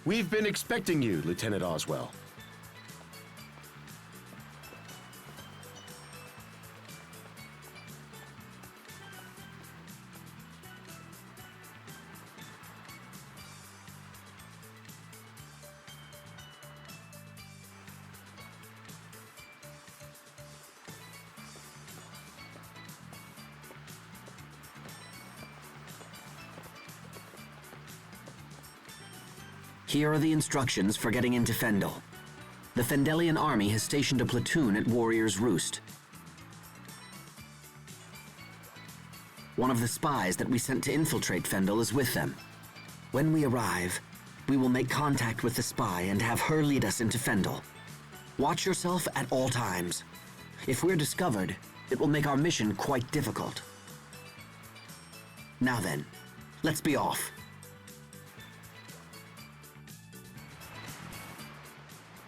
We've been expecting you, Lieutenant Oswell. Here are the instructions for getting into Fendel. The Fendelian army has stationed a platoon at Warrior's Roost. One of the spies that we sent to infiltrate Fendel is with them. When we arrive, we will make contact with the spy and have her lead us into Fendel. Watch yourself at all times. If we're discovered, it will make our mission quite difficult. Now then, let's be off.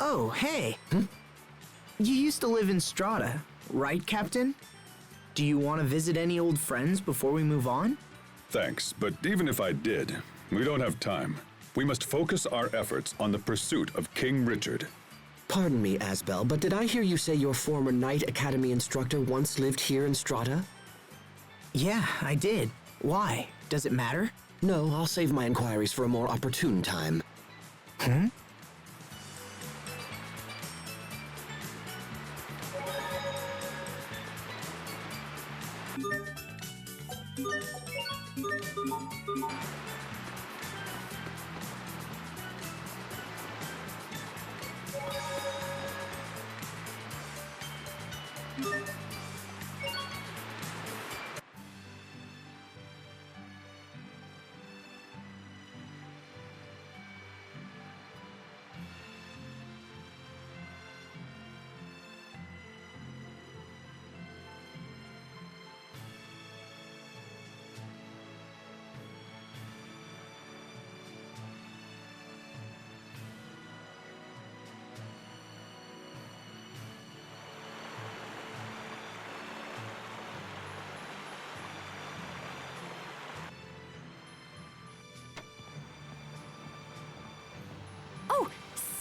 Oh, hey. You used to live in Strata, right, Captain? Do you want to visit any old friends before we move on? Thanks, but even if I did, we don't have time. We must focus our efforts on the pursuit of King Richard. Pardon me, Asbel, but did I hear you say your former Knight Academy instructor once lived here in Strata? Yeah, I did. Why? Does it matter? No, I'll save my inquiries for a more opportune time.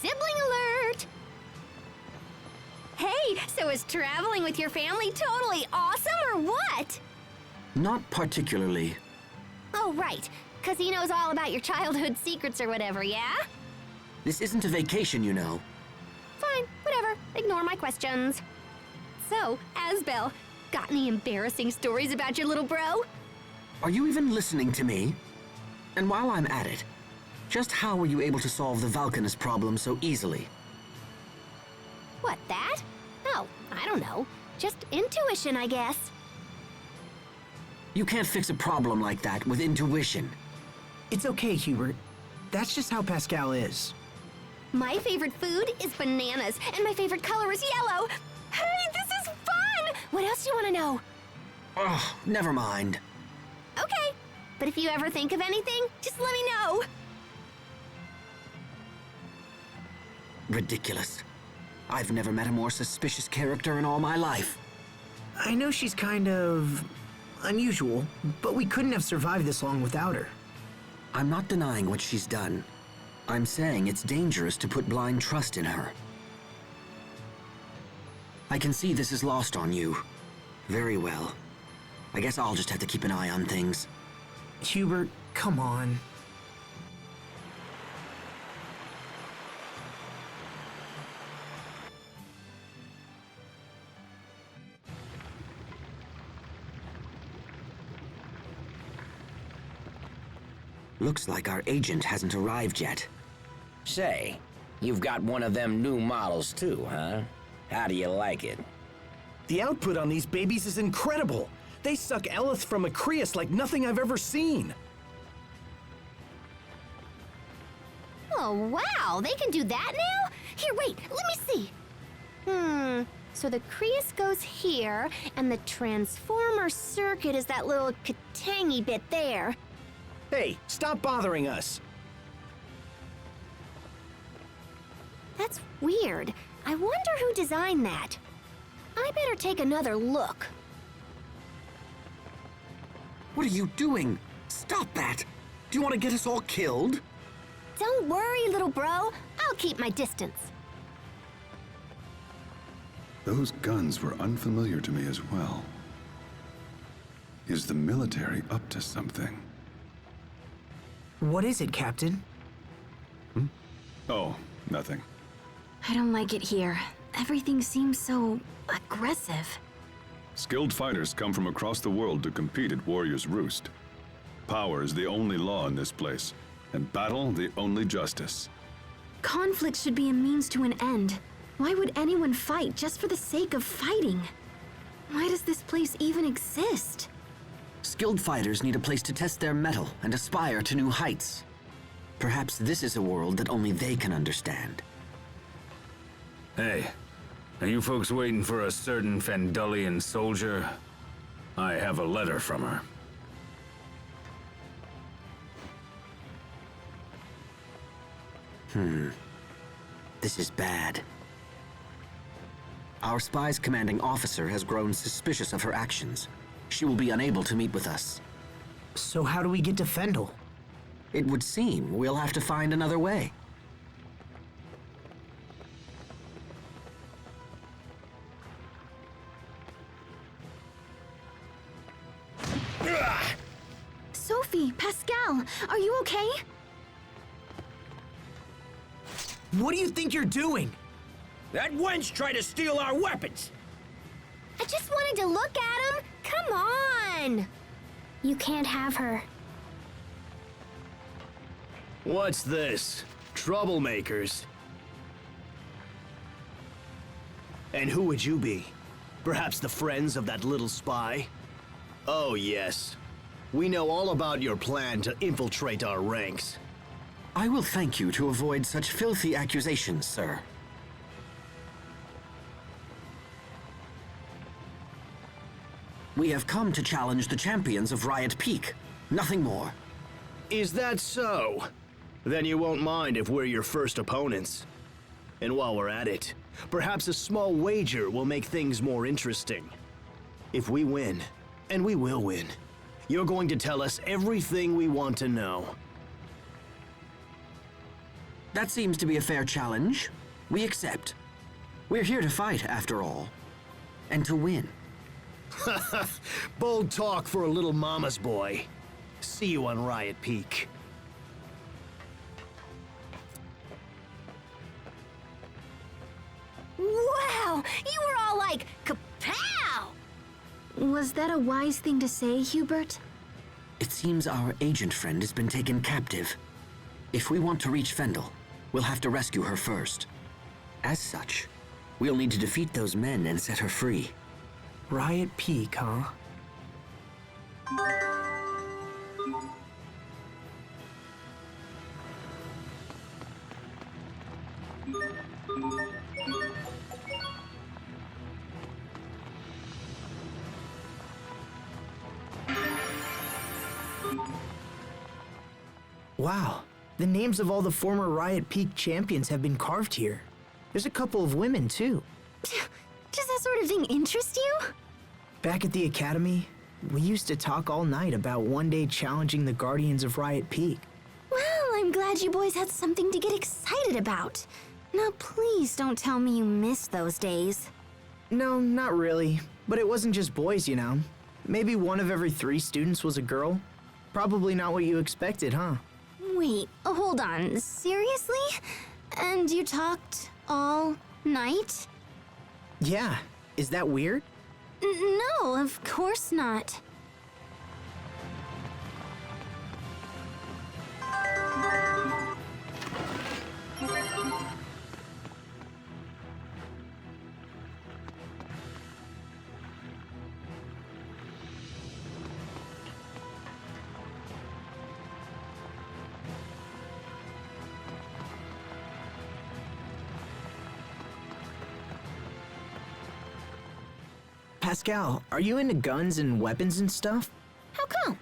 Sibling alert! Hey, so is traveling with your family totally awesome or what? Not particularly. Oh, right. 'Cause he knows all about your childhood secrets or whatever, yeah? This isn't a vacation, you know. Fine, whatever. Ignore my questions. So, Asbel, got any embarrassing stories about your little bro? Are you even listening to me? And while I'm at it, just how were you able to solve the Valkanus problem so easily? What, that? Oh, I don't know. Just intuition, I guess. You can't fix a problem like that with intuition. It's okay, Hubert. That's just how Pascal is. My favorite food is bananas, and my favorite color is yellow. Hey, this is fun! What else do you want to know? Ugh, never mind. Okay, but if you ever think of anything, just let me know. Ridiculous. I've never met a more suspicious character in all my life. I know she's kind of unusual, but we couldn't have survived this long without her. I'm not denying what she's done. I'm saying it's dangerous to put blind trust in her. I can see this is lost on you. Very well. I guess I'll just have to keep an eye on things. Hubert, come on. Looks like our agent hasn't arrived yet. Say, you've got one of them new models too, huh? How do you like it? The output on these babies is incredible. They suck Elith from Acreus like nothing I've ever seen. Oh, wow, they can do that now? Here, wait, let me see. So the Creus goes here, and the transformer circuit is that little katangy bit there. Hey, stop bothering us. That's weird. I wonder who designed that. I better take another look. What are you doing? Stop that! Do you want to get us all killed? Don't worry, little bro. I'll keep my distance. Those guns were unfamiliar to me as well. Is the military up to something? What is it, Captain? Oh, nothing. I don't like it here. Everything seems so aggressive. Skilled fighters come from across the world to compete at Warrior's Roost. Power is the only law in this place, and battle the only justice. Conflict should be a means to an end. Why would anyone fight just for the sake of fighting? Why does this place even exist? Skilled fighters need a place to test their mettle and aspire to new heights. Perhaps this is a world that only they can understand. Hey, are you folks waiting for a certain Fendullian soldier? I have a letter from her. This is bad. Our spy's commanding officer has grown suspicious of her actions. She will be unable to meet with us. So how do we get to Fendel? It would seem we'll have to find another way. Sophie, Pascal, are you okay? What do you think you're doing? That wench tried to steal our weapons! I just wanted to look at him. Come on. You can't have her. What's this? Troublemakers? And who would you be? Perhaps the friends of that little spy? Oh, yes. We know all about your plan to infiltrate our ranks. I will thank you to avoid such filthy accusations, sir. We have come to challenge the champions of Riot Peak. Nothing more. Is that so? Then you won't mind if we're your first opponents. And while we're at it, perhaps a small wager will make things more interesting. If we win, and we will win, you're going to tell us everything we want to know. That seems to be a fair challenge. We accept. We're here to fight, after all. And to win. Bold talk for a little mama's boy. See you on Riot Peak. Wow, you were all like, kapow! Was that a wise thing to say, Hubert? It seems our agent friend has been taken captive. If we want to reach Fendel, we'll have to rescue her first. As such, we'll need to defeat those men and set her free. Riot Peak, huh? Wow, the names of all the former Riot Peak champions have been carved here. There's a couple of women, too. Does that sort of thing interest you? Back at the academy, we used to talk all night about one day challenging the Guardians of Riot Peak. Well, I'm glad you boys had something to get excited about. Now please don't tell me you miss those days. No, not really. But it wasn't just boys, you know. Maybe one of every 3 students was a girl. Probably not what you expected, huh? Wait, hold on. Seriously? And you talked all night? Yeah, is that weird? No, of course not. Pascal, are you into guns and weapons and stuff? How come?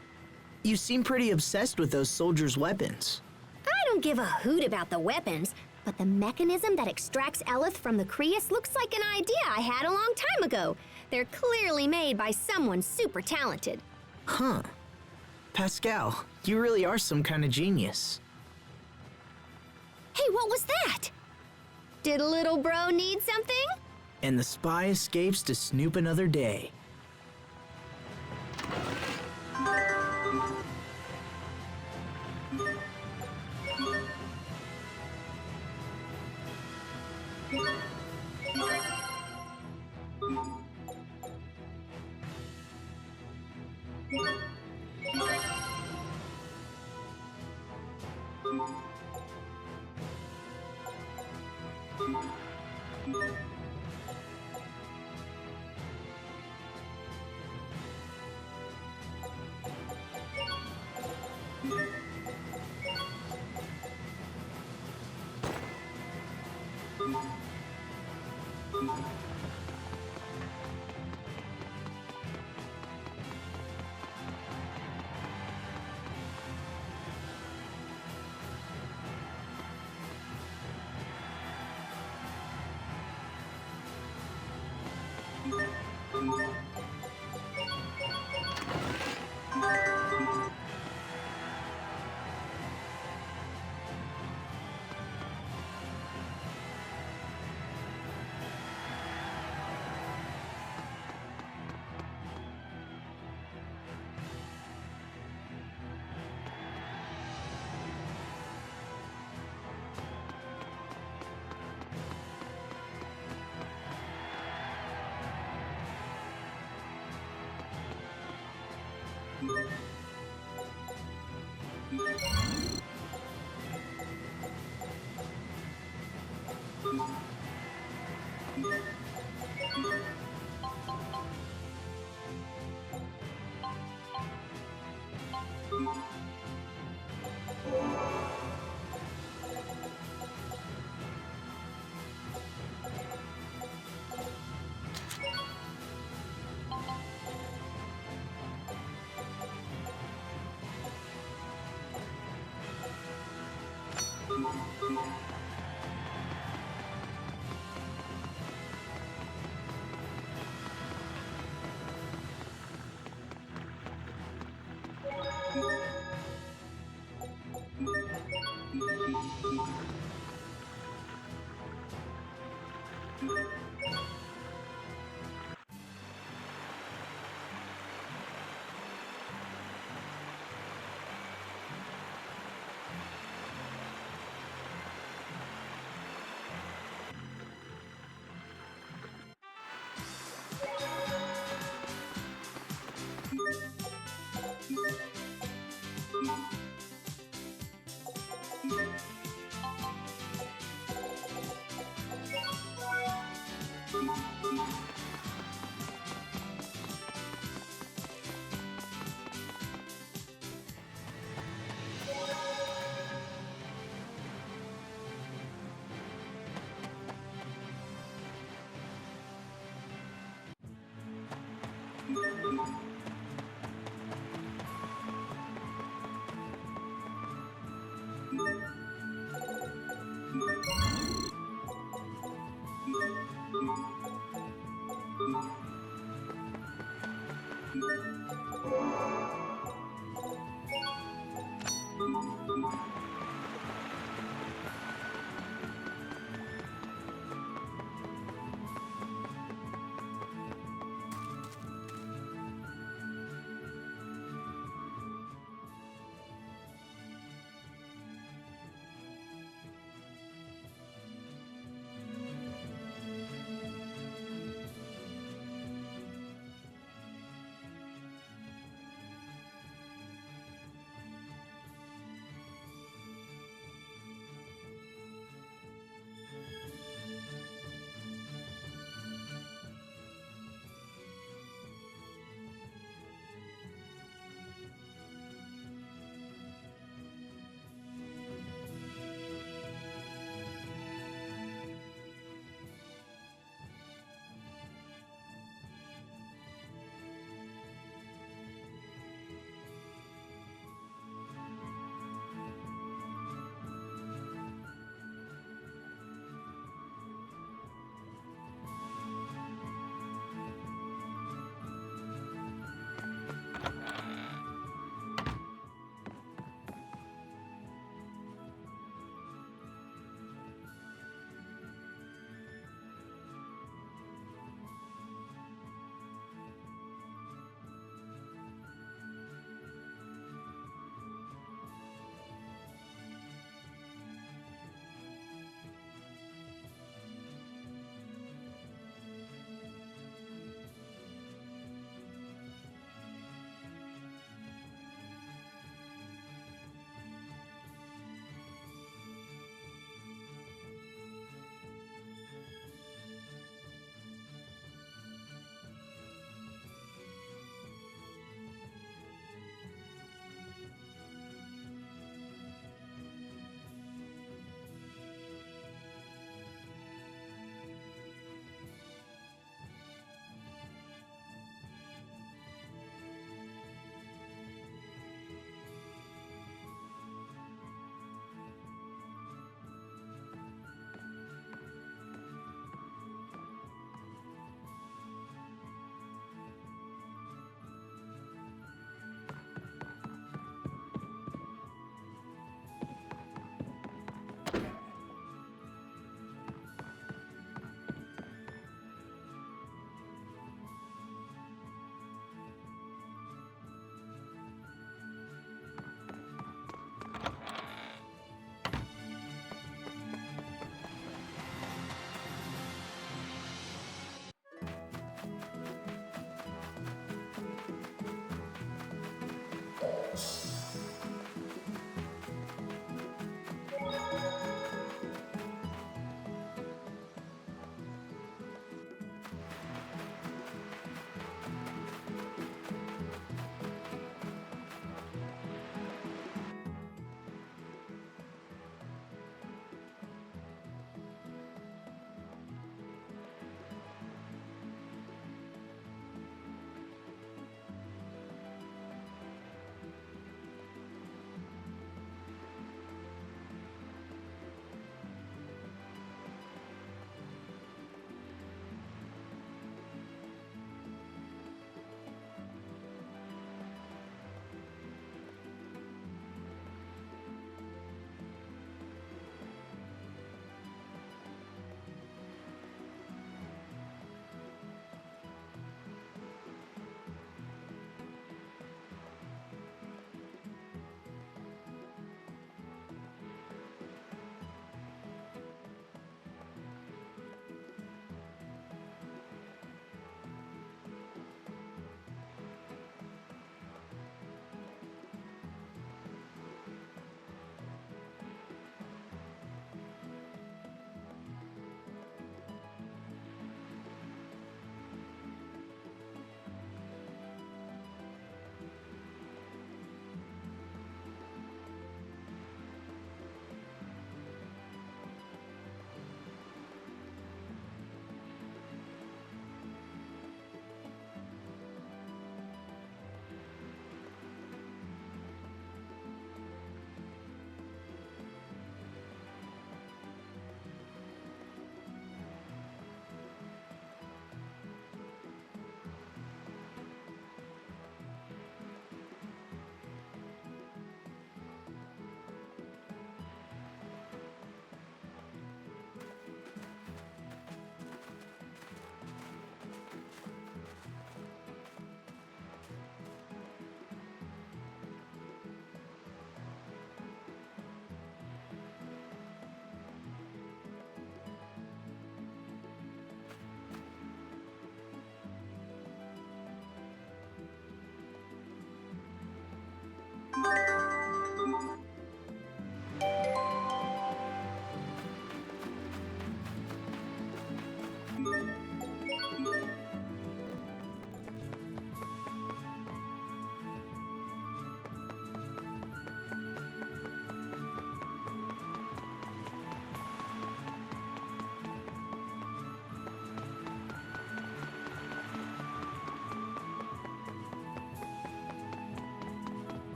You seem pretty obsessed with those soldiers' weapons. I don't give a hoot about the weapons, but the mechanism that extracts Eleth from the Creus looks like an idea I had a long time ago. They're clearly made by someone super talented. Huh. Pascal, you really are some kind of genius. Hey, what was that? Did little bro need something? And the spy escapes to snoop another day.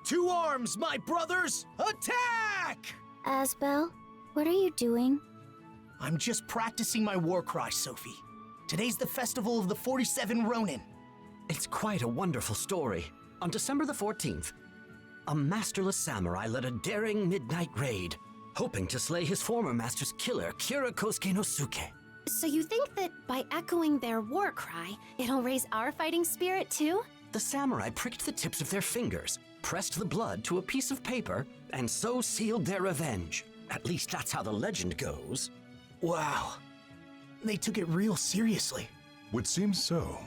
To arms, my brothers! Attack! Asbel, what are you doing? I'm just practicing my war cry, Sophie. Today's the festival of the 47 Ronin. It's quite a wonderful story. On December the 14th, a masterless samurai led a daring midnight raid, hoping to slay his former master's killer, Kira Kosuke no Suke. So you think that by echoing their war cry, it'll raise our fighting spirit too? The samurai pricked the tips of their fingers, pressed the blood to a piece of paper, and so sealed their revenge. At least that's how the legend goes. Wow. They took it real seriously. Would seem so.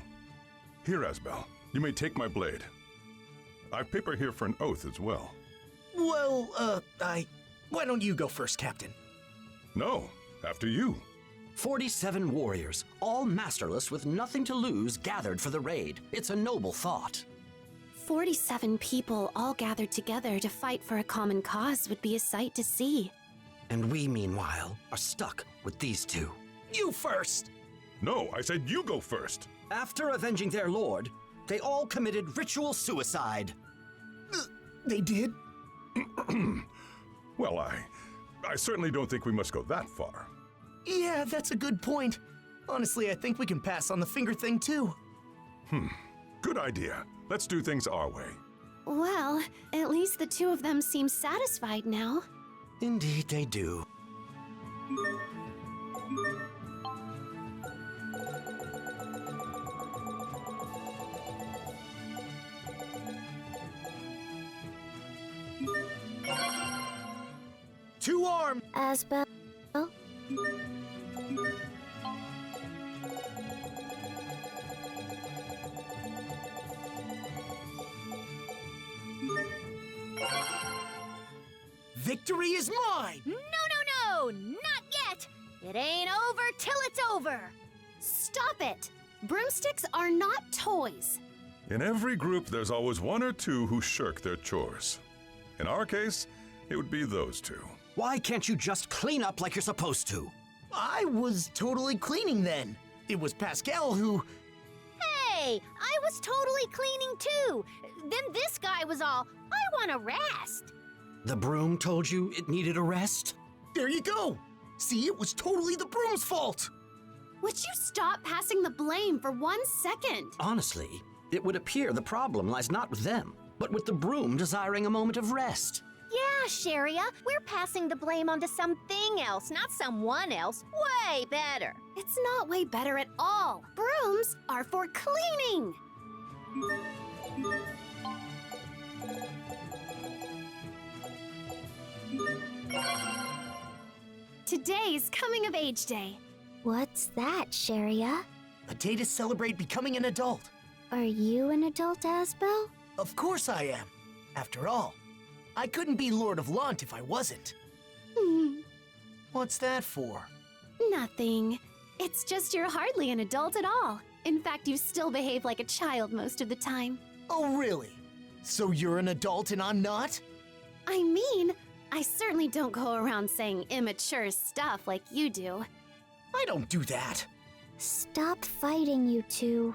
Here, Asbel, you may take my blade. I've paper here for an oath as well. Well, why don't you go first, Captain? No, after you. 47 warriors, all masterless with nothing to lose, gathered for the raid. It's a noble thought. 47 people all gathered together to fight for a common cause would be a sight to see. And we, meanwhile, are stuck with these two. You first! No, I said you go first. After avenging their lord, they all committed ritual suicide. They did? Well, I certainly don't think we must go that far. Yeah, that's a good point. Honestly, I think we can pass on the finger thing too. Good idea. Let's do things our way. Well, at least the two of them seem satisfied now. Indeed they do. To arms! Asbel? Victory is mine! No, not yet! It ain't over till it's over! Stop it! Broomsticks are not toys. In every group, there's always one or two who shirk their chores. In our case, it would be those two. Why can't you just clean up like you're supposed to? I was totally cleaning then. It was Pascal who... Hey, I was totally cleaning too! Then this guy was all, I want to rest! The broom told you it needed a rest? There you go! See, it was totally the broom's fault! Would you stop passing the blame for 1 second? Honestly, it would appear the problem lies not with them, but with the broom desiring a moment of rest. Yeah, Sharia, we're passing the blame onto something else, not someone else. Way better. It's not way better at all. Brooms are for cleaning. Today's Coming of Age Day. What's that, Sharia? A day to celebrate becoming an adult. Are you an adult, Asbel? Of course I am. After all, I couldn't be Lord of Lunt if I wasn't. What's that for? Nothing. It's just you're hardly an adult at all. In fact, you still behave like a child most of the time. Oh, really? So you're an adult and I'm not? I mean, I certainly don't go around saying immature stuff like you do. I don't do that. Stop fighting, you two.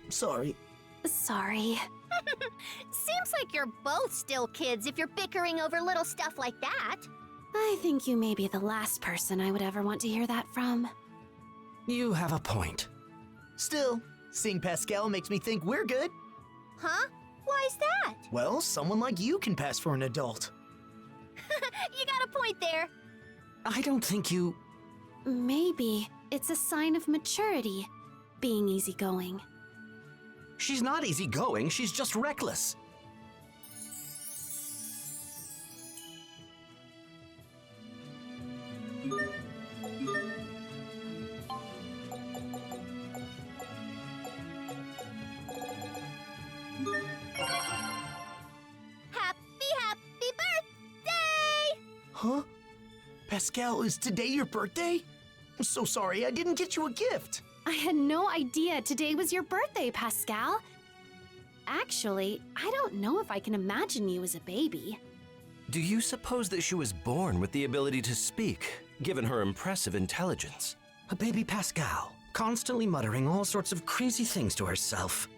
Sorry. Sorry. Seems like you're both still kids if you're bickering over little stuff like that. I think you may be the last person I would ever want to hear that from. You have a point. Still, seeing Pascal makes me think we're good. Huh? Why's that? Well, someone like you can pass for an adult. You got a point there. I don't think you... Maybe it's a sign of maturity, being easygoing. She's not easygoing, she's just reckless. Happy birthday! Huh? Pascal, is today your birthday? I'm so sorry, I didn't get you a gift. I had no idea today was your birthday, Pascal. Actually, I don't know if I can imagine you as a baby. Do you suppose that she was born with the ability to speak, given her impressive intelligence? A baby Pascal, constantly muttering all sorts of crazy things to herself.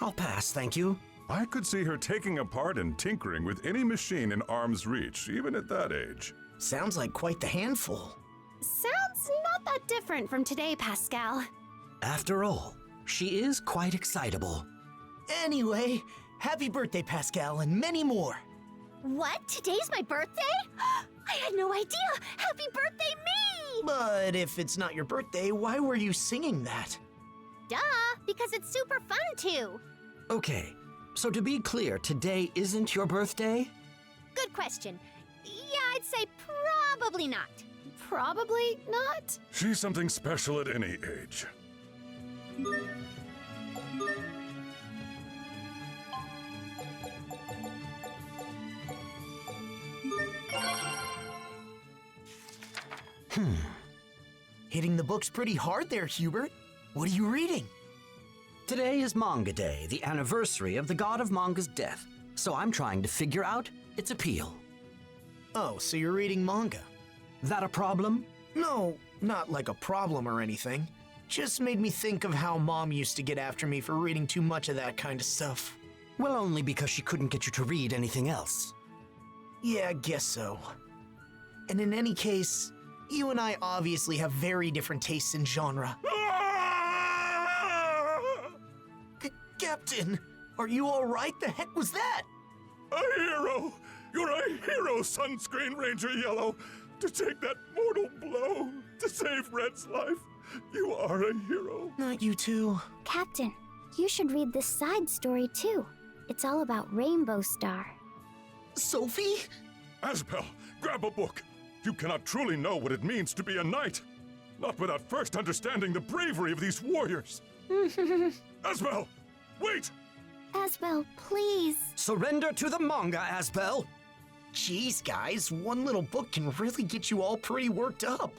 I'll pass, thank you. I could see her taking apart and tinkering with any machine in arm's reach, even at that age. Sounds like quite the handful. Sounds not that different from today, Pascal. After all, she is quite excitable. Anyway, happy birthday, Pascal, and many more. What? Today's my birthday? I had no idea! Happy birthday, me! But if it's not your birthday, why were you singing that? Duh, because it's super fun too. Okay, so to be clear, today isn't your birthday? Good question. Yeah, I'd say probably not. Probably not. She's something special at any age. Hitting the books pretty hard there, Hubert. What are you reading? Today is Manga Day, the anniversary of the god of manga's death, so I'm trying to figure out its appeal. Oh, so you're reading manga? That a problem? No, not like a problem or anything. Just made me think of how Mom used to get after me for reading too much of that kind of stuff. Well, only because she couldn't get you to read anything else. Yeah, I guess so. And in any case, you and I obviously have very different tastes in genre. Captain, are you all right? The heck was that? A hero! You're a hero, Sunscreen Ranger Yellow! To take that mortal blow, to save Red's life, you are a hero. Not you two. Captain, you should read this side story too. It's all about Rainbow Star. Sophie? Asbel, grab a book. You cannot truly know what it means to be a knight. Not without first understanding the bravery of these warriors. Asbel, wait! Asbel, please. Surrender to the manga, Asbel! Jeez, guys, one little book can really get you all pretty worked up.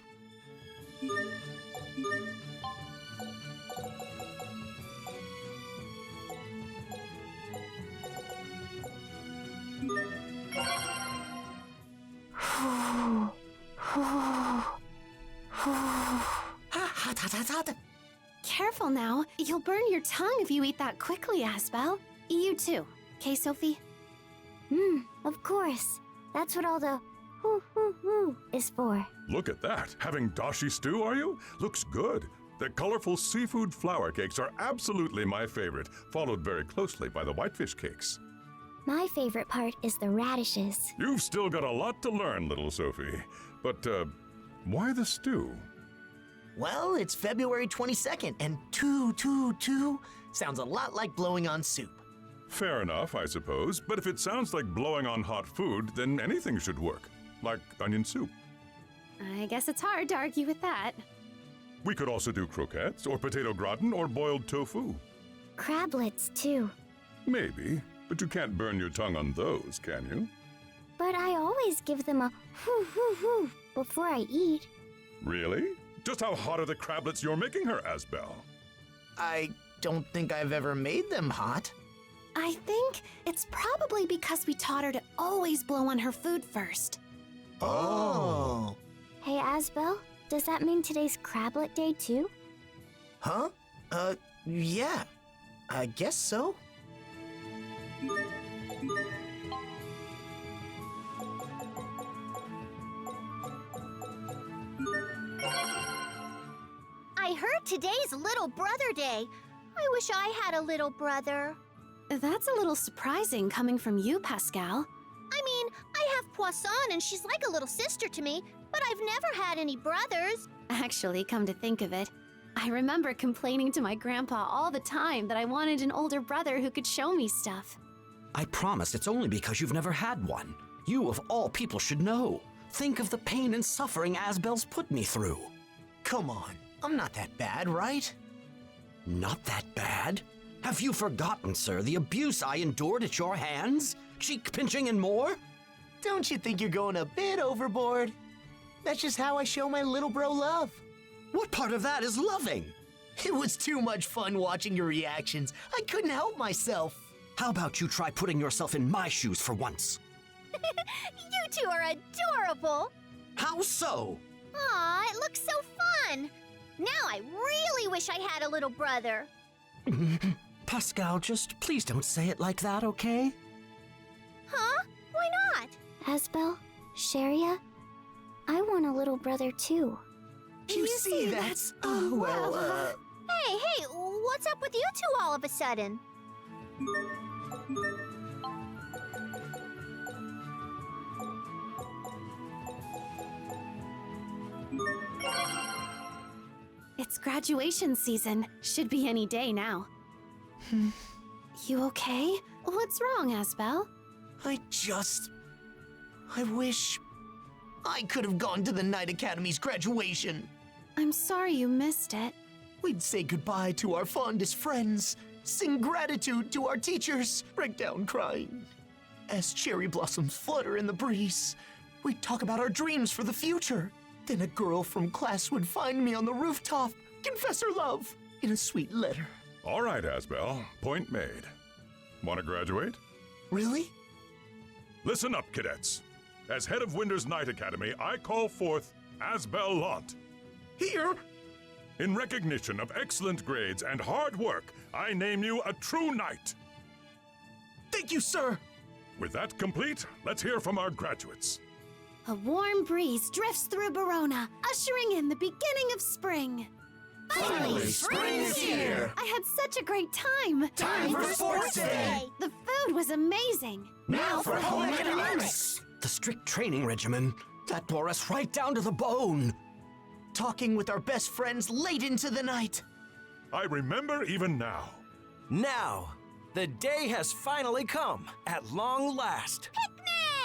Careful now. You'll burn your tongue if you eat that quickly, Asbel. You too. Okay, Sophie? Of course. That's what all the hoo is for. Look at that. Having dashi stew, are you? Looks good. The colorful seafood flour cakes are absolutely my favorite, followed very closely by the whitefish cakes. My favorite part is the radishes. You've still got a lot to learn, little Sophie. But, why the stew? Well, it's February 22nd, and 222 sounds a lot like blowing on soup. Fair enough, I suppose. But if it sounds like blowing on hot food, then anything should work. Like onion soup. I guess it's hard to argue with that. We could also do croquettes, or potato gratin, or boiled tofu. Crablets, too. Maybe, but you can't burn your tongue on those, can you? but I always give them a whoo before I eat. Really? Just how hot are the crablets you're making her, Asbel? I don't think I've ever made them hot. I think it's probably because we taught her to always blow on her food first. Oh. Hey, Asbel, does that mean today's crablet day too? Huh? Yeah. I guess so. I heard today's Little Brother Day. I wish I had a little brother. That's a little surprising coming from you, Pascal. I mean, I have Poisson and she's like a little sister to me, but I've never had any brothers. Actually, come to think of it, I remember complaining to my grandpa all the time that I wanted an older brother who could show me stuff. I promise it's only because you've never had one. You, of all people, should know. Think of the pain and suffering Asbel's put me through. Come on, I'm not that bad, right? Not that bad? Have you forgotten, sir, the abuse I endured at your hands? Cheek pinching and more? Don't you think you're going a bit overboard? That's just how I show my little bro love. What part of that is loving? It was too much fun watching your reactions. I couldn't help myself. How about you try putting yourself in my shoes for once? You two are adorable. How so? Aw, it looks so fun. Now I really wish I had a little brother. Pascal, just please don't say it like that, okay? Huh? Why not? Asbel, Sharia, I want a little brother too. You see, that's... Oh, well, Hey, what's up with you two all of a sudden? It's graduation season. Should be any day now. You okay? What's wrong, Asbel? I wish I could have gone to the Night Academy's graduation. I'm sorry you missed it. We'd say goodbye to our fondest friends, sing gratitude to our teachers, break down crying. As cherry blossoms flutter in the breeze, we'd talk about our dreams for the future. Then a girl from class would find me on the rooftop, confess her love in a sweet letter. All right, Asbel. Point made. Want to graduate? Really? Listen up, cadets. As head of Winter's Night Academy, I call forth Asbel Lant. Here! In recognition of excellent grades and hard work, I name you a true knight. Thank you, sir! With that complete, let's hear from our graduates. A warm breeze drifts through Verona, ushering in the beginning of spring. Finally, spring is here! I had such a great time! Time for Sports Day! The food was amazing! Now for home economics! The strict training regimen, that wore us right down to the bone. Talking with our best friends late into the night. I remember even now. Now, the day has finally come, at long last.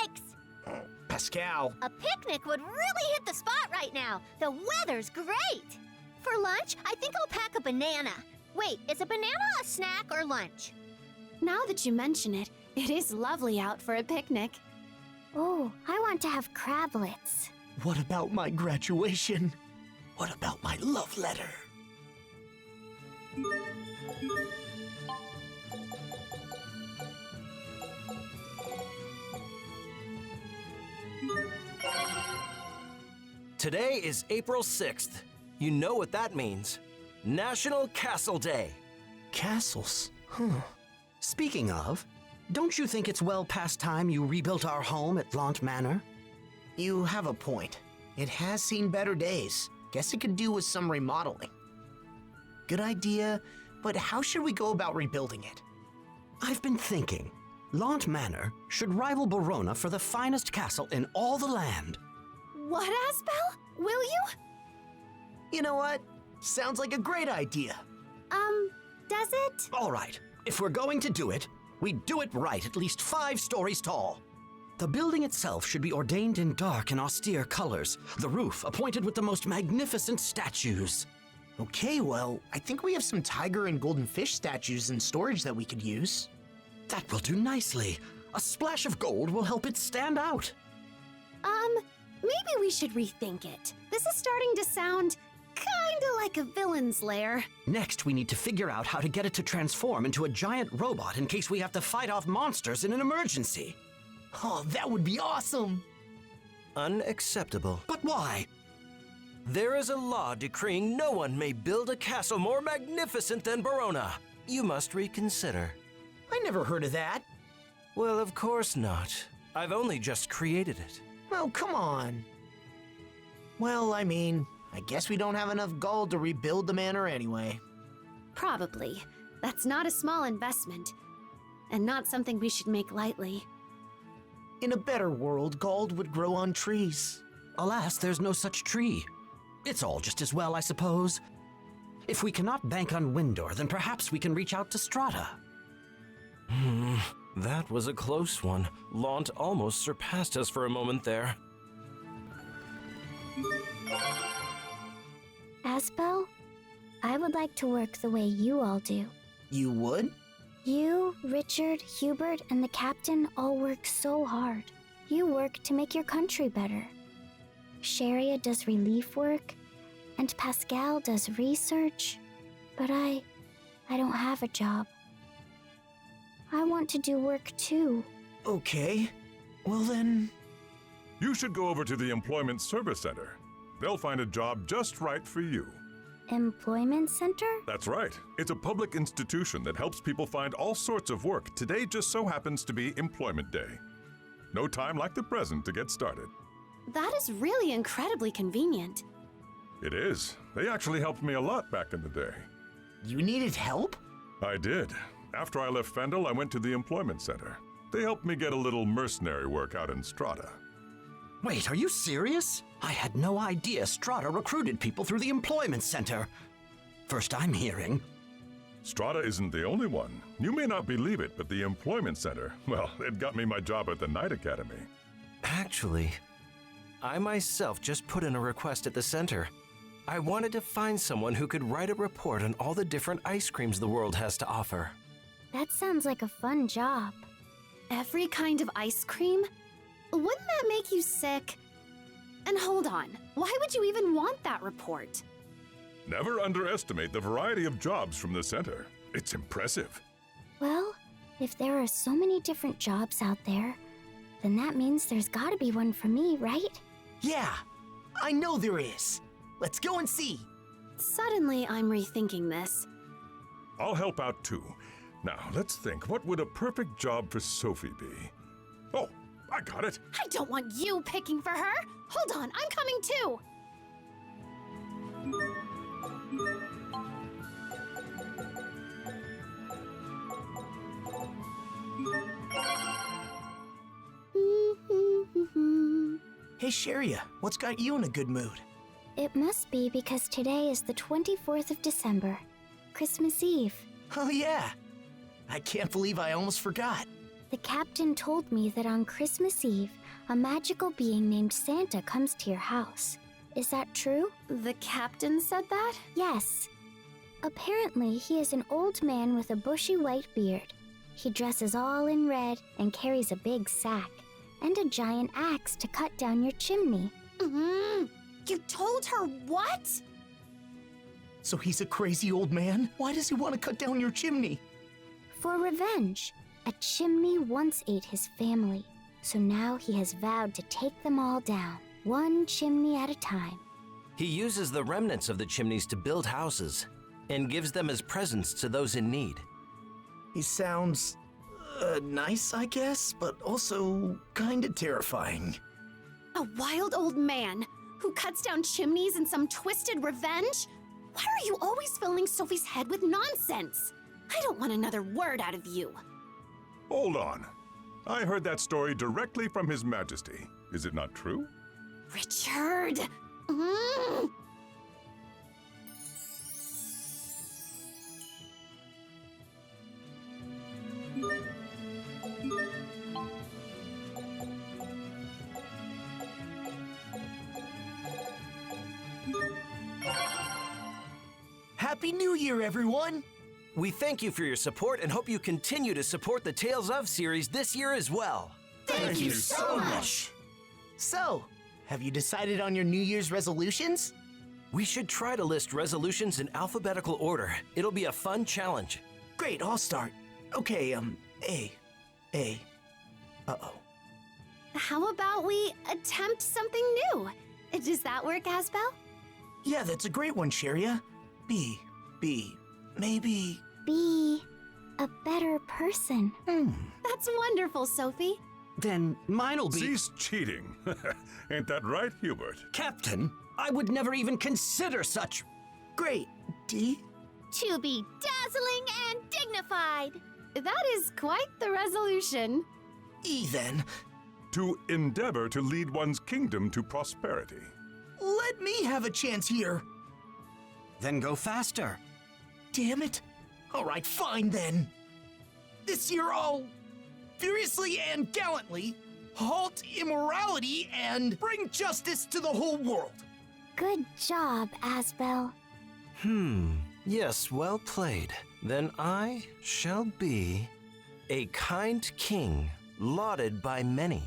Picnics! Pascal. A picnic would really hit the spot right now. The weather's great. For lunch, I think I'll pack a banana. Wait, is a banana a snack or lunch? Now that you mention it, it is lovely out for a picnic. Oh, I want to have crablets. What about my graduation? What about my love letter? Today is April 6th. You know what that means. National Castle Day. Castles? Speaking of, don't you think it's well past time you rebuilt our home at Lant Manor? You have a point. It has seen better days. Guess it could do with some remodeling. Good idea, but how should we go about rebuilding it? I've been thinking. Lant Manor should rival Verona for the finest castle in all the land. What, Asbel? Will you? You know what? Sounds like a great idea. Does it? All right, if we're going to do it, we do it right, at least 5 stories tall. The building itself should be ordained in dark and austere colors, the roof appointed with the most magnificent statues. Okay, well, I think we have some tiger and golden fish statues in storage that we could use. That will do nicely. A splash of gold will help it stand out. Maybe we should rethink it. This is starting to sound kinda like a villain's lair. Next, we need to figure out how to get it to transform into a giant robot in case we have to fight off monsters in an emergency. Oh, that would be awesome! Unacceptable. But why? There is a law decreeing no one may build a castle more magnificent than Barona. You must reconsider. I never heard of that. Well, of course not. I've only just created it. Oh, come on. Well, I mean, I guess we don't have enough gold to rebuild the manor anyway. Probably. That's not a small investment, and not something we should make lightly. In a better world, gold would grow on trees. Alas, there's no such tree. It's all just as well, I suppose. If we cannot bank on Windor, then perhaps we can reach out to Strata. That was a close one. Launt almost surpassed us for a moment there. Asbel, I would like to work the way you all do. You would? You, Richard, Hubert, and the captain all work so hard. You work to make your country better. Sharia does relief work, and Pascal does research. But I don't have a job. I want to do work too. Okay. Well then... You should go over to the Employment Service Center. They'll find a job just right for you. Employment Center? That's right. It's a public institution that helps people find all sorts of work. Today just so happens to be Employment Day. No time like the present to get started. That is really incredibly convenient. It is. They actually helped me a lot back in the day. You needed help? I did. After I left Fendel, I went to the Employment Center. They helped me get a little mercenary work out in Strata. Wait, are you serious? I had no idea Strata recruited people through the Employment Center. First I'm hearing. Strata isn't the only one. You may not believe it, but the Employment Center, well, it got me my job at the Night Academy. Actually, I myself just put in a request at the center. I wanted to find someone who could write a report on all the different ice creams the world has to offer. That sounds like a fun job. Every kind of ice cream? Wouldn't that make you sick? And hold on, why would you even want that report? Never underestimate the variety of jobs from the center. It's impressive. Well, if there are so many different jobs out there, then that means there's gotta be one for me, right? Yeah, I know there is. Let's go and see. Suddenly, I'm rethinking this. I'll help out too. Now, let's think, what would a perfect job for Sophie be? Oh, I got it. I don't want you picking for her. Hold on, I'm coming too. Hey, Sharia, what's got you in a good mood? It must be because today is the 24th of December, Christmas Eve. Oh yeah, I can't believe I almost forgot. The captain told me that on Christmas Eve, a magical being named Santa comes to your house. Is that true? The captain said that? Yes. Apparently, he is an old man with a bushy white beard. He dresses all in red and carries a big sack and a giant axe to cut down your chimney. You told her what? So he's a crazy old man? Why does he want to cut down your chimney? For revenge. A chimney once ate his family, so now he has vowed to take them all down, one chimney at a time. He uses the remnants of the chimneys to build houses and gives them as presents to those in need. He sounds nice, I guess, but also kinda terrifying. A wild old man who cuts down chimneys in some twisted revenge? Why are you always filling Sophie's head with nonsense? I don't want another word out of you. Hold on. I heard that story directly from His Majesty. Is it not true? Richard! Happy New Year, everyone! We thank you for your support and hope you continue to support the Tales of series this year as well. Thank you so much. So, have you decided on your New Year's resolutions? We should try to list resolutions in alphabetical order. It'll be a fun challenge. Great, I'll start. Okay, A. Uh-oh. How about we attempt something new? Does that work, Asbel? Yeah, that's a great one, Sharia. B, maybe... Be a better person. That's wonderful, Sophie. Then mine'll be... Cease cheating. Ain't that right, Hubert? Captain, I would never even consider such... Great. D? To be dazzling and dignified. That is quite the resolution. E, then. To endeavor to lead one's kingdom to prosperity. Let me have a chance here. Then go faster. Damn it. All right, fine then. This year I'll furiously and gallantly halt immorality and bring justice to the whole world. Good job, Asbel. Yes, well played. Then I shall be a kind king, lauded by many,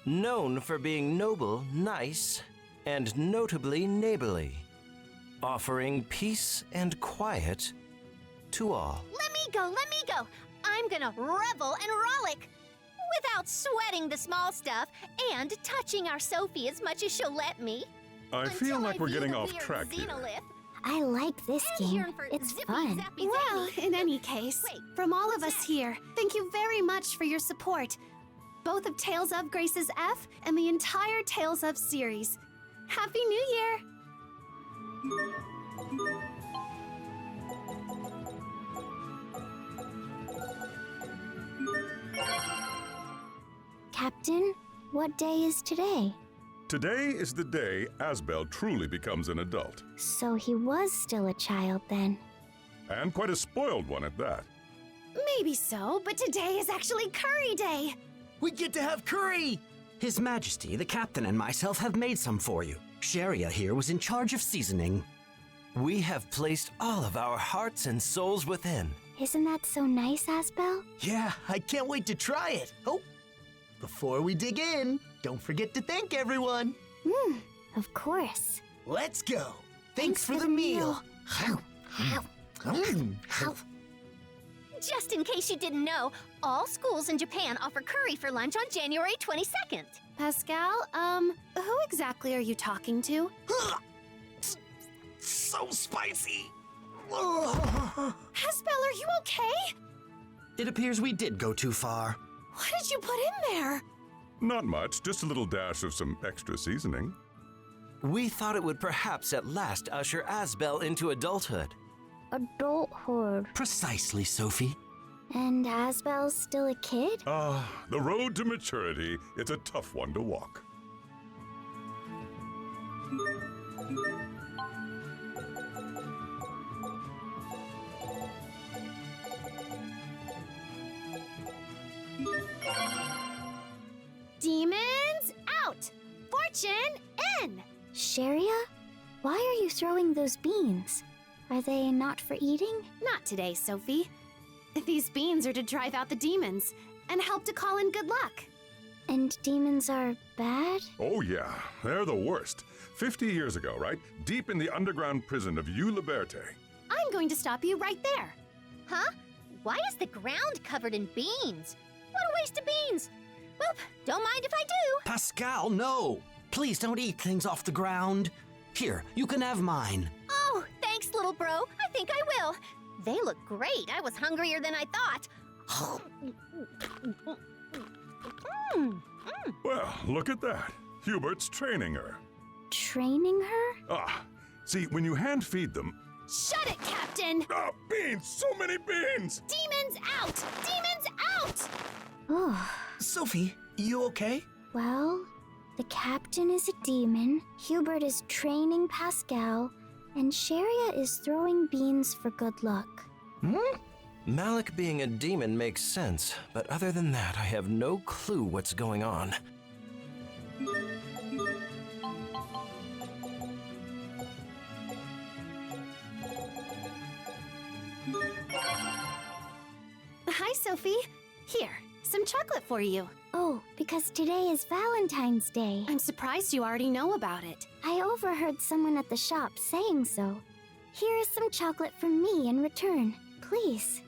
known for being noble, nice, and notably neighborly, offering peace and quiet to all. Let me go. I'm gonna revel and rollick without sweating the small stuff and touching our Sophie as much as she'll let me. I feel like we're getting off track here. I like this game. It's fun. Well, in any case, from all of us here, thank you very much for your support. Both of Tales of Grace's F and the entire Tales of series. Happy New Year! Captain, what day is today? Today is the day Asbel truly becomes an adult. So he was still a child then. And quite a spoiled one at that. Maybe so, but today is actually Curry Day. We get to have curry! His Majesty, the Captain, and myself have made some for you. Sharia here was in charge of seasoning. We have placed all of our hearts and souls within. Isn't that so nice, Asbel? Yeah, I can't wait to try it. Oh, before we dig in, don't forget to thank everyone. Of course. Let's go. Thanks for the meal. Just in case you didn't know, all schools in Japan offer curry for lunch on January 22nd. Pascal, who exactly are you talking to? So spicy. Asbel, are you okay? It appears we did go too far. What did you put in there? Not much, just a little dash of some extra seasoning. We thought it would perhaps at last usher Asbel into adulthood. Adulthood. Precisely, Sophie. And Asbel's still a kid? The road to maturity, it's a tough one to walk. Demons out! Fortune in! Sharia? Why are you throwing those beans? Are they not for eating? Not today, Sophie. These beans are to drive out the demons and help to call in good luck. And demons are bad? Oh yeah, they're the worst. 50 years ago, right? Deep in the underground prison of Eau Liberte. I'm going to stop you right there. Huh? Why is the ground covered in beans? What a waste of beans! Well, don't mind if I do. Pascal, no! Please don't eat things off the ground. Here, you can have mine. Oh, thanks, little bro. I think I will. They look great. I was hungrier than I thought. Well, look at that. Hubert's training her. Training her? See, when you hand feed them... Shut it, Captain! Beans! So many beans! Demons out! Demons out! Oh. Sophie, you okay? Well, the captain is a demon, Hubert is training Pascal, and Sharia is throwing beans for good luck. Malik being a demon makes sense, but other than that, I have no clue what's going on. Sophie. Here, some chocolate for you. Oh, because today is Valentine's Day. I'm surprised you already know about it. I overheard someone at the shop saying so. Here is some chocolate from me in return. Please.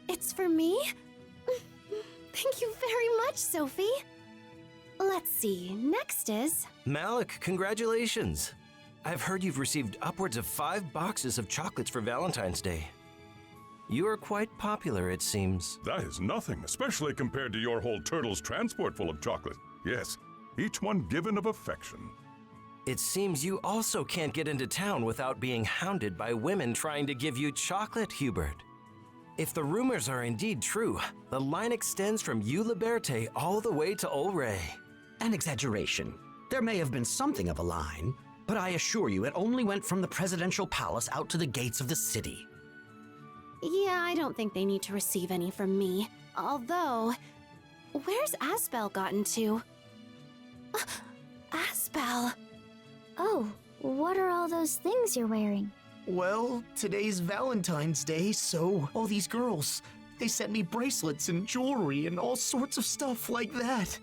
It's for me? Thank you very much, Sophie. Let's see, next is... Malik, congratulations. I've heard you've received upwards of 5 boxes of chocolates for Valentine's Day. You are quite popular, it seems. That is nothing, especially compared to your whole turtle's transport full of chocolate. Yes, each one given of affection. It seems you also can't get into town without being hounded by women trying to give you chocolate, Hubert. If the rumors are indeed true, the line extends from U Liberte all the way to Olray. An exaggeration. There may have been something of a line, but I assure you it only went from the presidential palace out to the gates of the city. Yeah, I don't think they need to receive any from me. Although, where's Asbel gotten to? Asbel! Oh, what are all those things you're wearing? Well, today's Valentine's Day, so all these girls, they sent me bracelets and jewelry and all sorts of stuff like that.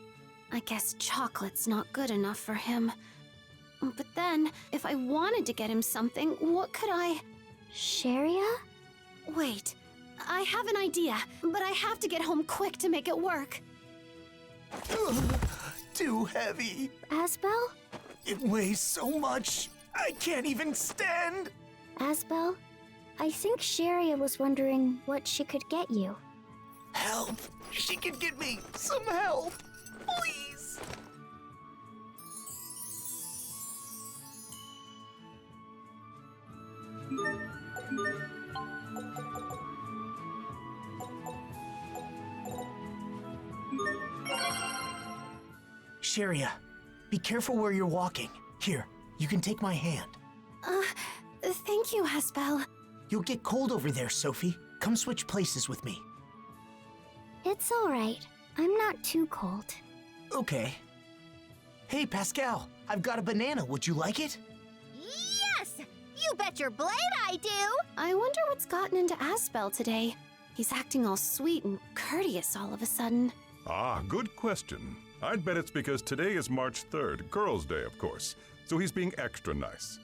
I guess chocolate's not good enough for him. But then, if I wanted to get him something, what could I... Sharia? Wait, I have an idea, but I have to get home quick to make it work. Ugh, too heavy. Asbel? It weighs so much, I can't even stand. Asbel, I think Sharia was wondering what she could get you. Help! She could get me some help, please. Sharia, be careful where you're walking. Here, you can take my hand. Thank you, Asbel. You'll get cold over there, Sophie. Come switch places with me. It's all right. I'm not too cold. Okay. Hey, Pascal, I've got a banana. Would you like it? Yes! You bet your blade I do! I wonder what's gotten into Asbel today. He's acting all sweet and courteous all of a sudden. Ah, good question. I'd bet it's because today is March 3rd, Girls' Day, of course, so he's being extra nice.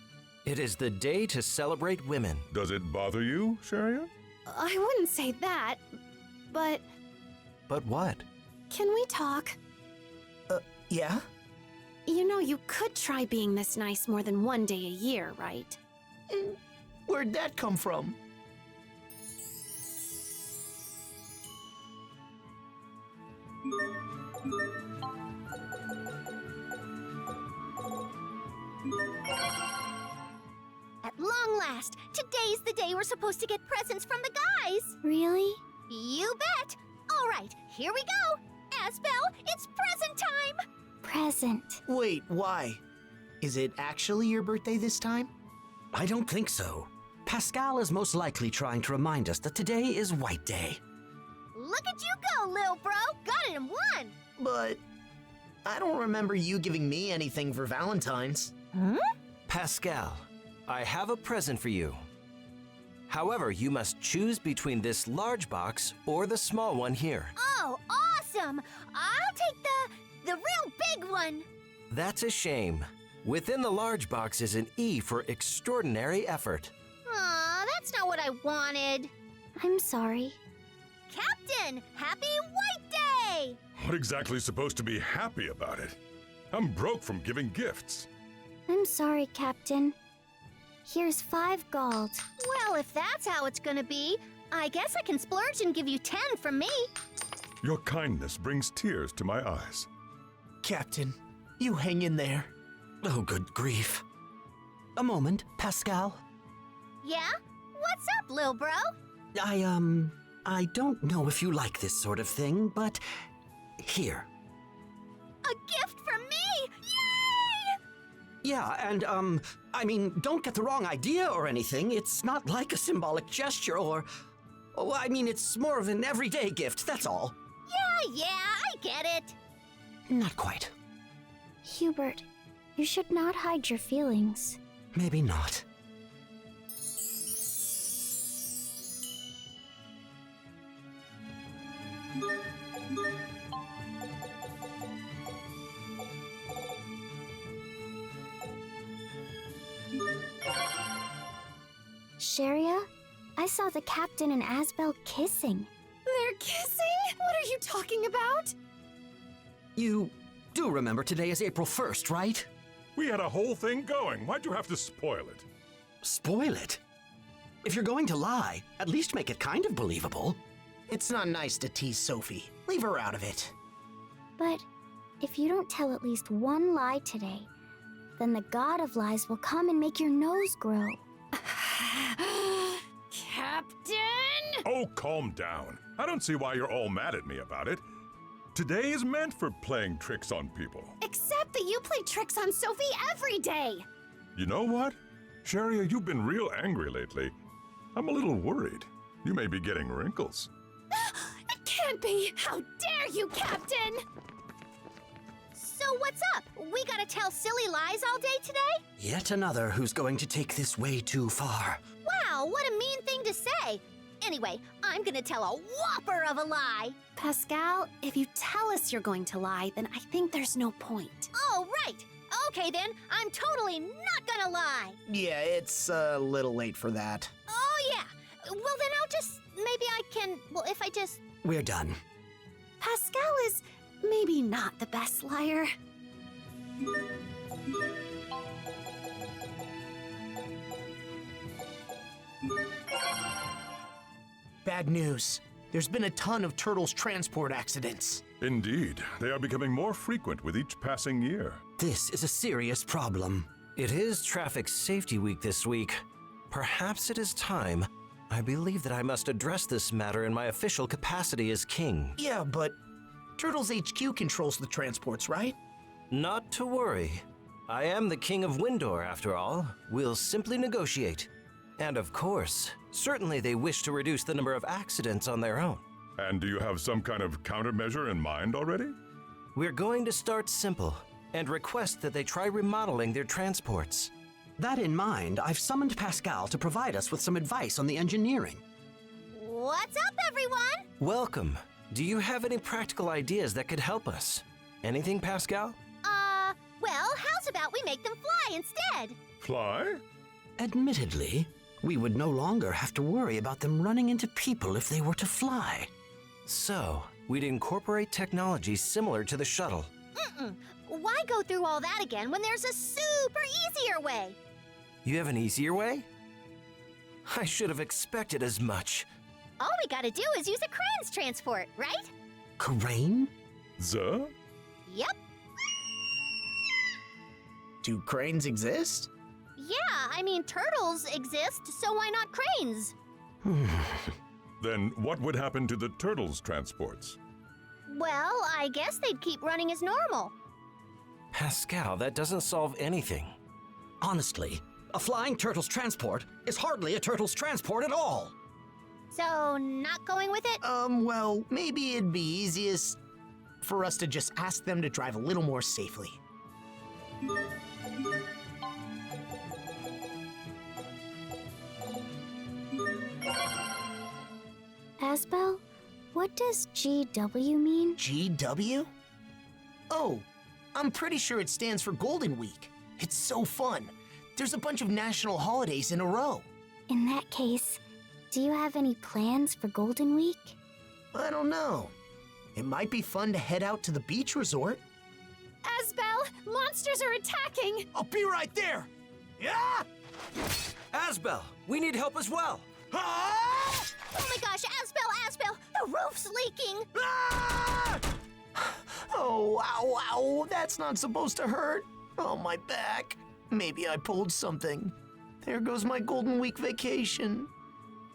It is the day to celebrate women. Does it bother you, Sharia? I wouldn't say that, but... But what? Can we talk? Yeah? You know, you could try being this nice more than one day a year, right? Where'd that come from? At long last, today's the day we're supposed to get presents from the guys. Really? You bet. All right, here we go. Asbel, it's present time. Present. Wait, why? Is it actually your birthday this time? I don't think so. Pascal is most likely trying to remind us that today is White Day. Look at you go, lil bro. Got it in one. But I don't remember you giving me anything for Valentine's. Huh? Pascal, I have a present for you. However, you must choose between this large box or the small one here. Oh, awesome. I'll take the real big one. That's a shame. Within the large box is an E for extraordinary effort. Aw, that's not what I wanted. I'm sorry. Captain, happy White Day! What exactly is supposed to be happy about it? I'm broke from giving gifts. I'm sorry, Captain. Here's 5 gold. Well, if that's how it's gonna be, I guess I can splurge and give you 10 from me. Your kindness brings tears to my eyes. Captain, you hang in there. Oh, good grief. A moment, Pascal. Yeah? What's up, lil bro? I don't know if you like this sort of thing, but here. A gift from me! Yay! Yeah, and, I mean, don't get the wrong idea or anything. It's not like a symbolic gesture or... Oh, I mean, it's more of an everyday gift, that's all. Yeah, I get it. Not quite. Hubert, you should not hide your feelings. Maybe not. Sharia, I saw the captain and Asbel kissing. They're kissing? What are you talking about? You do remember today is April 1st, right? We had a whole thing going. Why'd you have to spoil it? Spoil it? If you're going to lie, at least make it kind of believable. It's not nice to tease Sophie. Leave her out of it. But if you don't tell at least one lie today, then the god of lies will come and make your nose grow. Captain? Oh, calm down. I don't see why you're all mad at me about it. Today is meant for playing tricks on people. Except that you play tricks on Sophie every day. You know what? Sharia, you've been real angry lately. I'm a little worried. You may be getting wrinkles. It can't be! How dare you, Captain! So what's up? We gotta tell silly lies all day today? Yet another who's going to take this way too far. Wow, what a mean thing to say. Anyway, I'm gonna tell a whopper of a lie. Pascal, if you tell us you're going to lie, then I think there's no point. Oh, right. Okay then, I'm totally not gonna lie. Yeah, it's a little late for that. Oh yeah. Well then I'll just, maybe I can, well if I just... We're done. Pascal is maybe not the best liar. Bad news. There's been a ton of turtles transport accidents. Indeed, they are becoming more frequent with each passing year. This is a serious problem. It is Traffic Safety Week this week. Perhaps it is time. I believe that I must address this matter in my official capacity as king. Yeah, but Turtles HQ controls the transports, right? Not to worry. I am the king of Windor, after all. We'll simply negotiate. And of course, certainly they wish to reduce the number of accidents on their own. And do you have some kind of countermeasure in mind already? We're going to start simple and request that they try remodeling their transports. That in mind, I've summoned Pascal to provide us with some advice on the engineering. What's up, everyone? Welcome. Do you have any practical ideas that could help us? Anything, Pascal? Well, how's about we make them fly instead? Fly? Admittedly, we would no longer have to worry about them running into people if they were to fly. So, we'd incorporate technology similar to the shuttle. Why go through all that again when there's a super easier way? You have an easier way? I should have expected as much. All we gotta do is use a crane's transport, right? Crane? Yep. Do cranes exist? Yeah, I mean, turtles exist, so why not cranes? Then what would happen to the turtles' transports? Well, I guess they'd keep running as normal. Pascal, that doesn't solve anything. Honestly, a flying turtle's transport is hardly a turtle's transport at all. So, not going with it? Well, maybe it'd be easiest for us to just ask them to drive a little more safely. Asbel, what does GW mean? GW? Oh, I'm pretty sure it stands for Golden Week. It's so fun. There's a bunch of national holidays in a row. In that case, do you have any plans for Golden Week? I don't know. It might be fun to head out to the beach resort. Asbel, monsters are attacking! I'll be right there! Yeah! Asbel, we need help as well! Ah! Oh my gosh, Asbel, the roof's leaking! Ah! Oh, ow, ow, that's not supposed to hurt. Oh, my back. Maybe I pulled something. There goes my Golden Week vacation.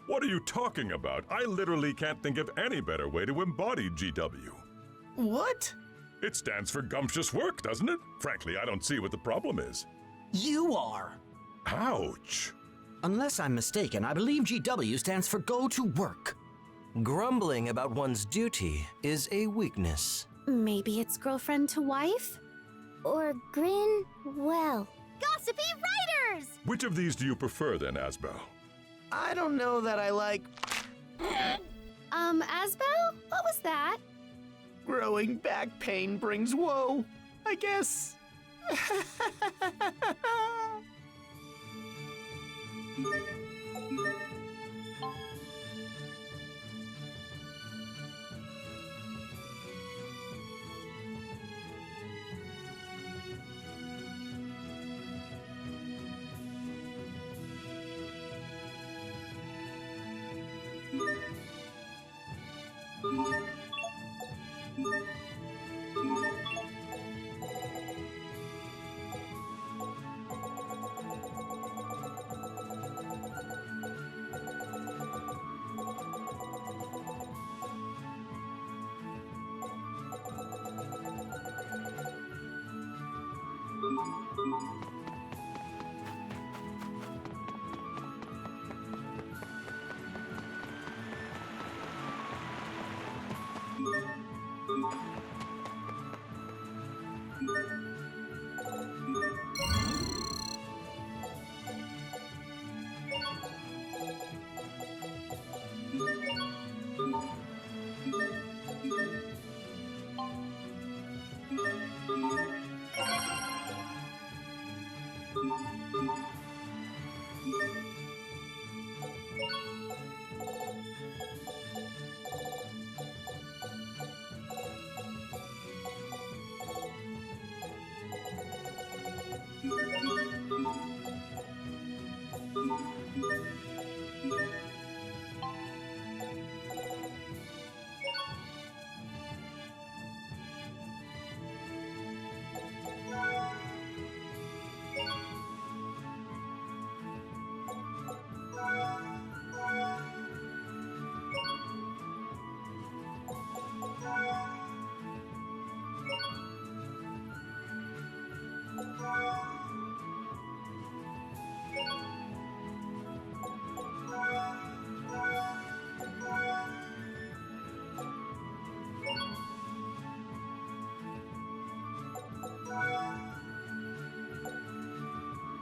What are you talking about? I literally can't think of any better way to embody GW. What? It stands for gumptious work, doesn't it? Frankly, I don't see what the problem is. You are. Ouch. Unless I'm mistaken, I believe GW stands for go to work. Grumbling about one's duty is a weakness. Maybe it's girlfriend to wife? Or grin, well. Gossipy writers! Which of these do you prefer then, Asbel? I don't know that I like Asbel? What was that? growing back pain brings woe, I guess.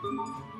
you